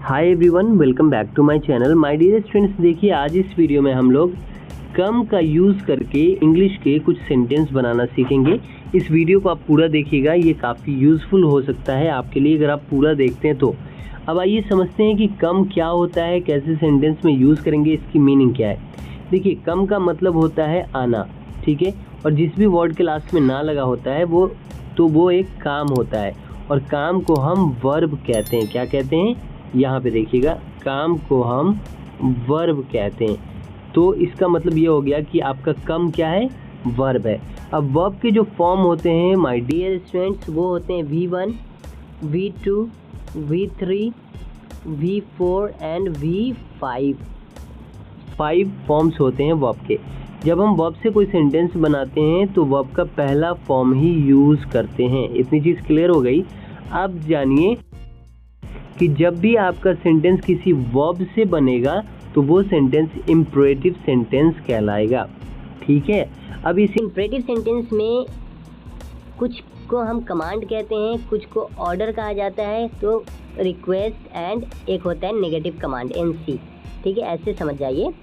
Hi everyone, welcome back to my channel my dear students. देखिए आज इस video में हम लोग कम का यूज़ करके इंग्लिश के कुछ सेंटेंस बनाना सीखेंगे। इस वीडियो को आप पूरा देखिएगा, ये काफ़ी यूज़फुल हो सकता है आपके लिए अगर आप पूरा देखते हैं तो। अब आइए समझते हैं कि कम क्या होता है, कैसे सेंटेंस में यूज़ करेंगे, इसकी मीनिंग क्या है। देखिए कम का मतलब होता है आना, ठीक है, और जिस भी वर्ड के लास्ट में ना लगा होता है वो एक काम होता है, और काम को हम वर्ब कहते हैं। क्या कहते हैं, यहाँ पे देखिएगा, काम को हम वर्ब कहते हैं। तो इसका मतलब ये हो गया कि आपका कम क्या है, वर्ब है। अब वर्ब के जो फॉर्म होते हैं माय डियर स्टूडेंट्स, वो होते हैं V1, V2, V3, V4 and V5। 5 forms होते हैं वर्ब के। जब हम वर्ब से कोई सेंटेंस बनाते हैं तो वर्ब का पहला फॉर्म ही यूज़ करते हैं। इतनी चीज़ क्लियर हो गई। अब जानिए कि जब भी आपका सेंटेंस किसी वर्ब से बनेगा तो वो सेंटेंस इम्परेटिव सेंटेंस कहलाएगा, ठीक है। अब इस इम्परेटिव सेंटेंस में कुछ को हम कमांड कहते हैं, कुछ को ऑर्डर कहा जाता है, तो रिक्वेस्ट एंड एक होता है नेगेटिव कमांड NC, ठीक है। ऐसे समझ जाइए,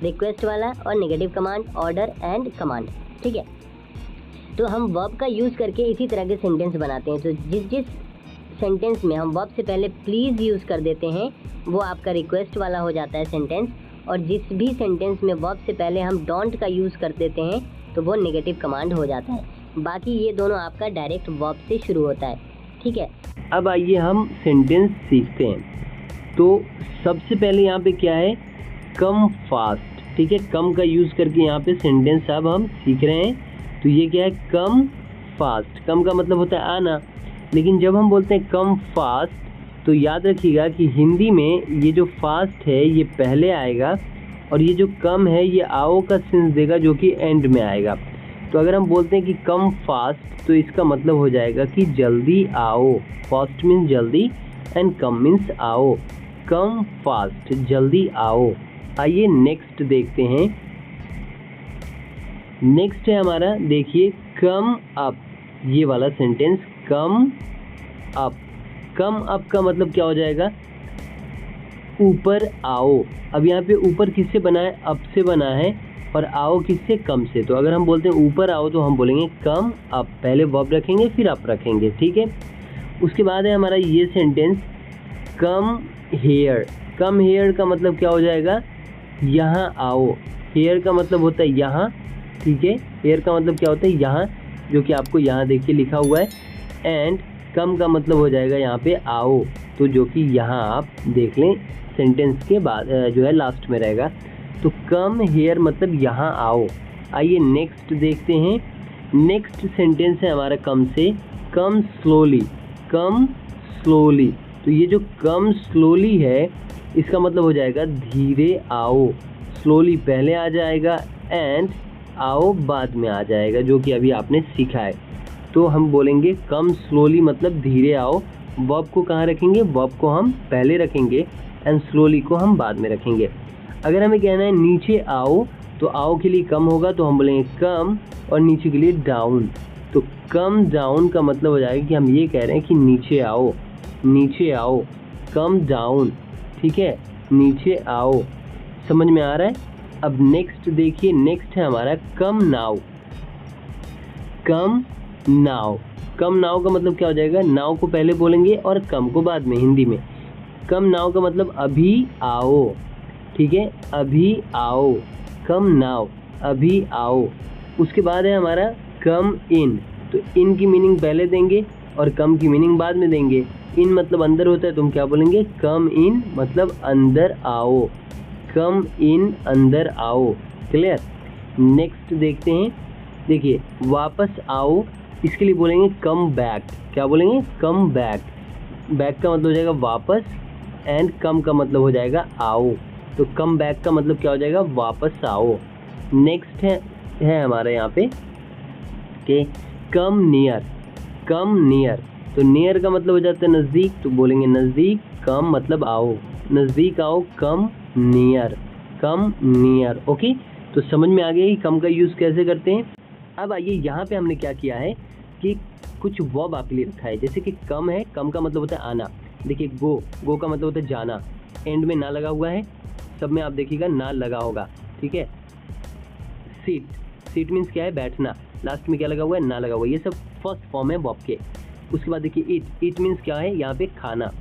रिक्वेस्ट वाला और negative command, order and command, ठीक है। तो हम वर्ब का यूज़ करके इसी तरह के सेंटेंस बनाते हैं। तो जिस सेंटेंस में हम वर्ब से पहले प्लीज़ यूज़ कर देते हैं वो आपका रिक्वेस्ट वाला हो जाता है सेंटेंस, और जिस भी सेंटेंस में वर्ब से पहले हम डोंट का यूज़ कर देते हैं तो वो नेगेटिव कमांड हो जाता है। बाकी ये दोनों आपका डायरेक्ट वर्ब से शुरू होता है, ठीक है। अब आइए हम सेंटेंस सीखते हैं। तो सबसे पहले यहाँ पे क्या है, कम फास्ट, ठीक है। कम का यूज़ करके यहाँ पे सेंटेंस अब हम सीख रहे हैं। तो ये क्या है, कम फास्ट। कम का मतलब होता है आना, लेकिन जब हम बोलते हैं कम फास्ट तो याद रखिएगा कि हिंदी में ये जो फास्ट है ये पहले आएगा, और ये जो कम है ये आओ का सेंस देगा जो कि एंड में आएगा। तो अगर हम बोलते हैं कि कम फास्ट तो इसका मतलब हो जाएगा कि जल्दी आओ। फास्ट मीन्स जल्दी एंड कम मीन्स आओ। कम फास्ट, जल्दी आओ। आइए नेक्स्ट देखते हैं। नेक्स्ट है हमारा, देखिए, कम अप। ये वाला sentence, come up. Come up का मतलब क्या हो जाएगा, ऊपर आओ। अब यहाँ पे ऊपर किससे बना है, अप से बना है, और आओ किससे, कम से। तो अगर हम बोलते हैं ऊपर आओ तो हम बोलेंगे कम अप। पहले वर्ब रखेंगे फिर अप रखेंगे, ठीक है। उसके बाद है हमारा ये sentence, come here. Come here का मतलब क्या हो जाएगा, यहाँ आओ। हेयर का मतलब होता है यहाँ, ठीक है। हेयर का मतलब क्या होता है, यहाँ, जो कि आपको यहाँ देखिए लिखा हुआ है। एंड कम का मतलब हो जाएगा यहाँ पे आओ, तो जो कि यहाँ आप देख लें सेंटेंस के बाद जो है लास्ट में रहेगा। तो कम हेयर मतलब यहाँ आओ। आइए नेक्स्ट देखते हैं। नेक्स्ट सेंटेंस है हमारा कम से, कम स्लोली। कम स्लोली, तो ये जो कम स्लोली है इसका मतलब हो जाएगा धीरे आओ। स्लोली पहले आ जाएगा एंड आओ बाद में आ जाएगा, जो कि अभी आपने सीखा है। तो हम बोलेंगे कम स्लोली मतलब धीरे आओ। वर्ब को कहाँ रखेंगे, वर्ब को हम पहले रखेंगे एंड स्लोली को हम बाद में रखेंगे। अगर हमें कहना है नीचे आओ, तो आओ के लिए कम होगा तो हम बोलेंगे कम, और नीचे के लिए डाउन। तो कम डाउन का मतलब हो जाएगा कि हम ये कह रहे हैं कि नीचे आओ, नीचे आओ। कम डाउन, ठीक है, नीचे आओ। समझ में आ रहा है। अब नेक्स्ट देखिए, नेक्स्ट है हमारा come now. Come now. Come now का मतलब क्या हो जाएगा, नाउ को पहले बोलेंगे और कम को बाद में, हिंदी में। कम नाउ का मतलब अभी आओ, ठीक है, अभी आओ। कम नाउ, अभी आओ। उसके बाद है हमारा कम इन। तो इन की मीनिंग पहले देंगे और कम की मीनिंग बाद में देंगे। इन मतलब अंदर होता है तो हम क्या बोलेंगे, कम इन मतलब अंदर आओ। कम इन, अंदर आओ। क्लियर। नेक्स्ट देखते हैं। देखिए, वापस आओ, इसके लिए बोलेंगे कम बैक। क्या बोलेंगे, कम बैक। बैक का मतलब हो जाएगा वापस, एंड कम का मतलब हो जाएगा आओ। तो कम बैक का मतलब क्या हो जाएगा, वापस आओ। नेक्स्ट है हमारे यहाँ पे कि कम नियर। कम नियर, तो नियर का मतलब हो जाता है नज़दीक, तो बोलेंगे नज़दीक। कम मतलब आओ, नज़दीक आओ। Come near, come near. Okay, तो समझ में आ गया कि कम का यूज़ कैसे करते हैं। अब आइए, यहाँ पे हमने क्या किया है कि कुछ वर्ब आपके लिए रखा है। जैसे कि कम है, कम का मतलब होता है आना। देखिए, गो का मतलब होता है जाना, एंड में ना लगा हुआ है, सब में आप देखिएगा ना लगा होगा, ठीक है। सीट, सीट मीन्स क्या है, बैठना, लास्ट में क्या लगा हुआ है, ना लगा हुआ है। ये सब फर्स्ट फॉर्म है वर्ब के। उसके बाद देखिए ईट, ईट मीन्स क्या है, यहाँ पे खाना।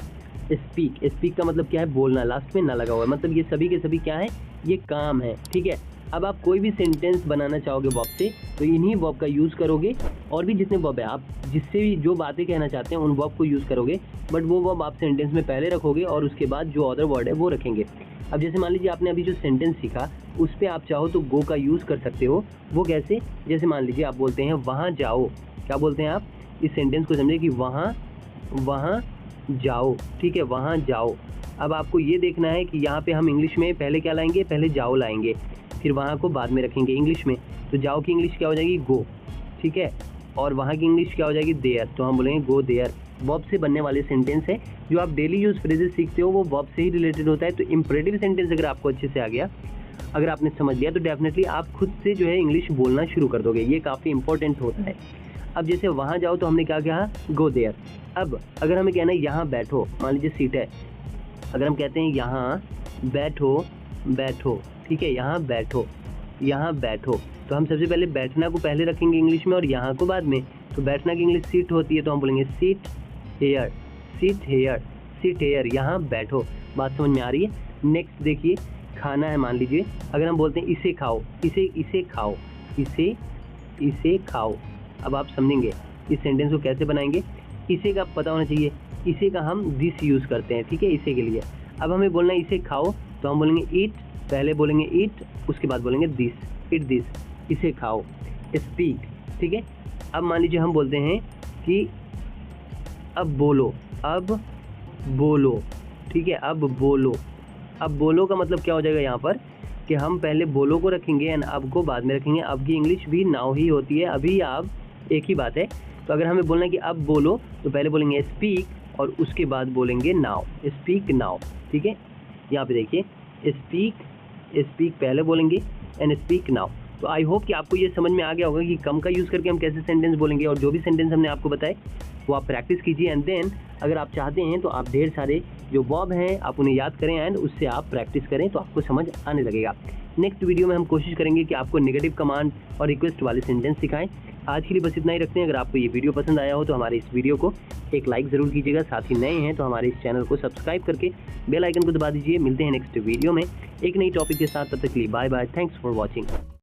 स्पीक, स्पीक का मतलब क्या है, बोलना, लास्ट में ना लगा हुआ है, मतलब ये सभी के सभी क्या है, ये काम है, ठीक है। अब आप कोई भी सेंटेंस बनाना चाहोगे वर्ब से तो इन्हीं वर्ब का यूज़ करोगे, और भी जितने वर्ब है आप जिससे भी जो बातें कहना चाहते हैं उन वर्ब को यूज़ करोगे, बट वो वर्ब आप सेंटेंस में पहले रखोगे और उसके बाद जो अदर वर्ड है वो रखेंगे। अब जैसे मान लीजिए आपने अभी जो सेंटेंस सीखा उस पर आप चाहो तो गो का यूज़ कर सकते हो। वो कैसे, जैसे मान लीजिए आप बोलते हैं वहाँ जाओ, क्या बोलते हैं आप, इस सेंटेंस को समझे कि वहाँ जाओ, ठीक है, वहाँ जाओ। अब आपको ये देखना है कि यहाँ पे हम इंग्लिश में पहले क्या लाएंगे, पहले जाओ लाएंगे, फिर वहाँ को बाद में रखेंगे इंग्लिश में। तो जाओ की इंग्लिश क्या हो जाएगी, गो, ठीक है, और वहाँ की इंग्लिश क्या हो जाएगी, देयर, तो हम बोलेंगे गो देयर। वर्ब से बनने वाले सेंटेंस है, जो आप डेली यूज़ फ्रेजेस सीखते हो वो वर्ब से ही रिलेटेड होता है। तो इम्परेटिव सेंटेंस अगर आपको अच्छे से आ गया, अगर आपने समझ लिया, तो डेफिनेटली आप खुद से जो है इंग्लिश बोलना शुरू कर दोगे, ये काफ़ी इंपॉर्टेंट होता है। अब जैसे वहाँ जाओ तो हमने क्या कहा, गो देयर। अब अगर हमें कहना है यहाँ बैठो, मान लीजिए सीट है, अगर हम कहते हैं यहाँ बैठो, बैठो, ठीक है, यहाँ बैठो, यहाँ बैठो, तो हम सबसे पहले बैठना को पहले रखेंगे इंग्लिश में और यहाँ को बाद में। तो बैठना की इंग्लिश सीट होती है, तो हम बोलेंगे sit here, sit here, sit here, यहाँ बैठो। बात समझ में आ रही है। नेक्स्ट देखिए, खाना है, मान लीजिए अगर हम बोलते हैं इसे खाओ, इसे खाओ, इसे खाओ। अब आप समझेंगे इस सेंटेंस को कैसे बनाएंगे। इसे का पता होना चाहिए, इसे का हम दिस यूज़ करते हैं, ठीक है, इसे के लिए। अब हमें बोलना है इसे खाओ, तो हम बोलेंगे ईट, पहले बोलेंगे ईट, उसके बाद बोलेंगे दिस, इट दिस, इसे खाओ। स्पीक, ठीक है। अब मान लीजिए हम बोलते हैं कि अब बोलो, अब बोलो, ठीक है, अब बोलो। अब बोलो का मतलब क्या हो जाएगा यहाँ पर, कि हम पहले बोलो को रखेंगे एंड अब को बाद में रखेंगे। अब की इंग्लिश भी नाउ ही होती है, अभी आप एक ही बात है। तो अगर हमें बोलना है कि अब बोलो, तो पहले बोलेंगे स्पीक और उसके बाद बोलेंगे नाउ, स्पीक नाउ, ठीक है। यहाँ पे देखिए स्पीक पहले बोलेंगे एंड स्पीक नाउ। तो आई होप कि आपको ये समझ में आ गया होगा कि कम का यूज़ करके हम कैसे सेंटेंस बोलेंगे, और जो भी सेंटेंस हमने आपको बताए वो आप प्रैक्टिस कीजिए। एंड देन अगर आप चाहते हैं तो आप ढेर सारे जो वर्ब हैं आप उन्हें याद करें एंड उससे आप प्रैक्टिस करें, तो आपको समझ आने लगेगा। नेक्स्ट वीडियो में हम कोशिश करेंगे कि आपको नेगेटिव कमांड और रिक्वेस्ट वाले सेंटेंस सिखाएं। आज के लिए बस इतना ही रखते हैं। अगर आपको ये वीडियो पसंद आया हो तो हमारे इस वीडियो को एक लाइक ज़रूर कीजिएगा। साथ ही नए हैं तो हमारे इस चैनल को सब्सक्राइब करके बेल आइकन को दबा दीजिए। मिलते हैं नेक्स्ट वीडियो में एक नई टॉपिक के साथ, तब तक के लिए bye bye, thanks for watching.